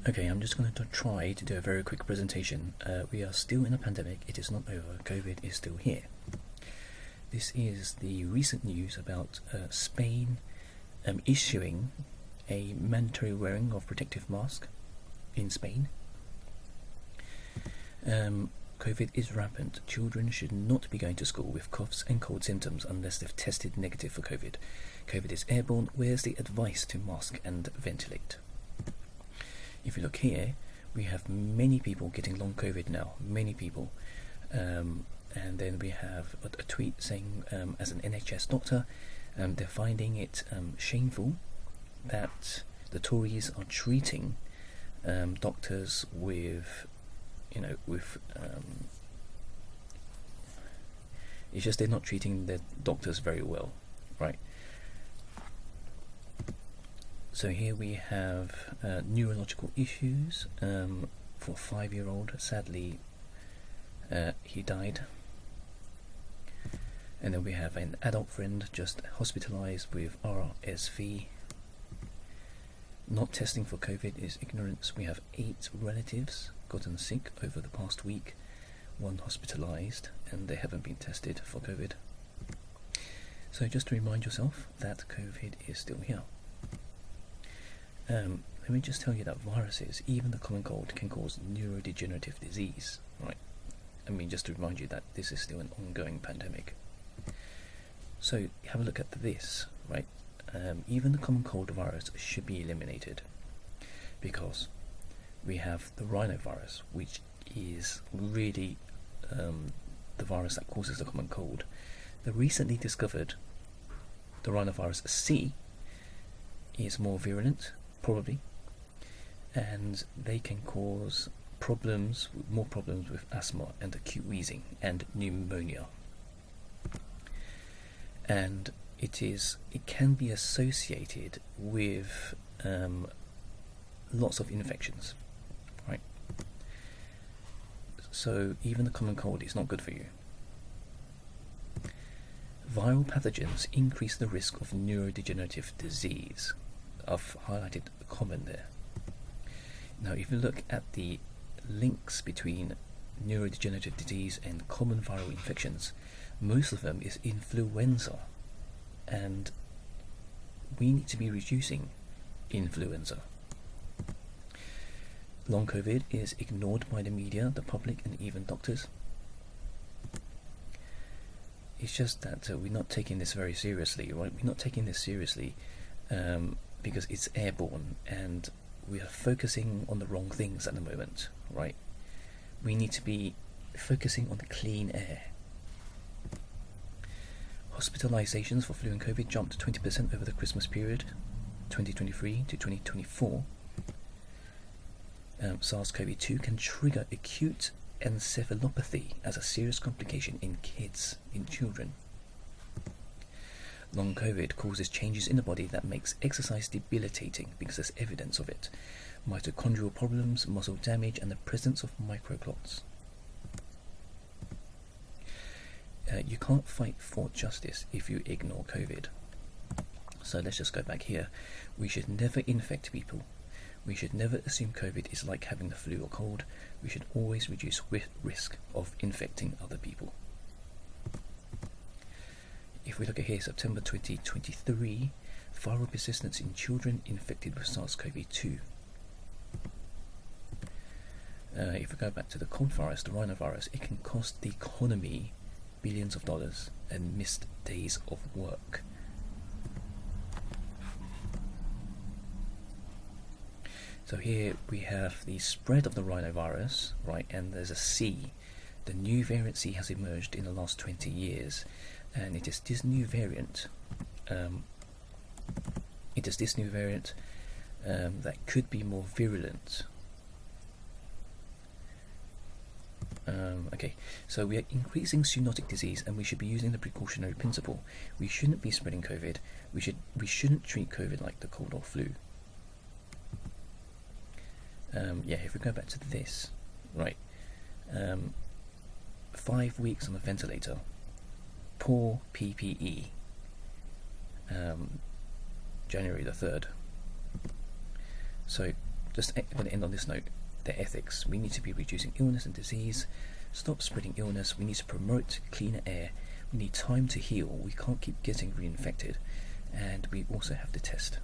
Okay, I'm just going to try to do a very quick presentation. We are still in a pandemic. It is not over. COVID is still here. This is the recent news about Spain issuing a mandatory wearing of protective mask in Spain. COVID is rampant. Children should not be going to school with coughs and cold symptoms unless they've tested negative for COVID. COVID is airborne. Where's the advice to mask and ventilate? If you look here, we have many people getting long COVID now, many people. And then we have a tweet saying, as an NHS doctor, they're finding it shameful that the Tories are treating doctors with, it's just they're not treating the doctors very well, right? So here we have neurological issues for a 5-year-old. Sadly, he died. And then we have an adult friend just hospitalized with RSV. Not testing for COVID is ignorance. We have 8 relatives gotten sick over the past week, 1 hospitalized, and they haven't been tested for COVID. So just to remind yourself that COVID is still here. Let me just tell you that viruses, even the common cold, can cause neurodegenerative disease, right? I mean, just to remind you that this is still an ongoing pandemic. So have a look at this, right? Even the common cold virus should be eliminated because we have the rhinovirus, which is really the virus that causes the common cold. The recently discovered the rhinovirus C is more virulent, probably, and they can cause more problems with asthma and acute wheezing and pneumonia. And it can be associated with lots of infections, right? So even the common cold is not good for you. Viral pathogens increase the risk of neurodegenerative disease. I've highlighted common there. Now if you look at the links between neurodegenerative disease and common viral infections, most of them is influenza, and we need to be reducing influenza. Long COVID is ignored by the media, the public, and even doctors. It's just that we're not taking this very seriously, right? We're not taking this seriously because it's airborne, and we are focusing on the wrong things at the moment, right? We need to be focusing on the clean air. Hospitalizations for flu and COVID jumped 20% over the Christmas period, 2023 to 2024. SARS-CoV-2 can trigger acute encephalopathy as a serious complication in children. Long COVID causes changes in the body that makes exercise debilitating because there's evidence of it. Mitochondrial problems, muscle damage, and the presence of microclots. You can't fight for justice if you ignore COVID. So let's just go back here. We should never infect people. We should never assume COVID is like having the flu or cold. We should always reduce risk of infecting other people. If we look at here, September 2023, viral persistence in children infected with SARS-CoV-2. If we go back to the cold virus, the rhinovirus, it can cost the economy billions of dollars and missed days of work. So here we have the spread of the rhinovirus, right, and there's a C. The new variant C has emerged in the last 20 years, and it is this new variant that could be more virulent. Okay, so we are increasing zoonotic disease, and we should be using the precautionary principle. We shouldn't be spreading COVID. We shouldn't treat COVID like the cold or flu. If we go back to this, right, 5 weeks on the ventilator, poor PPE, January the 3rd. So just going to end on this note. The ethics. We need to be reducing illness and disease, stop spreading illness. We need to promote cleaner air. We need time to heal. We can't keep getting reinfected. And we also have to test.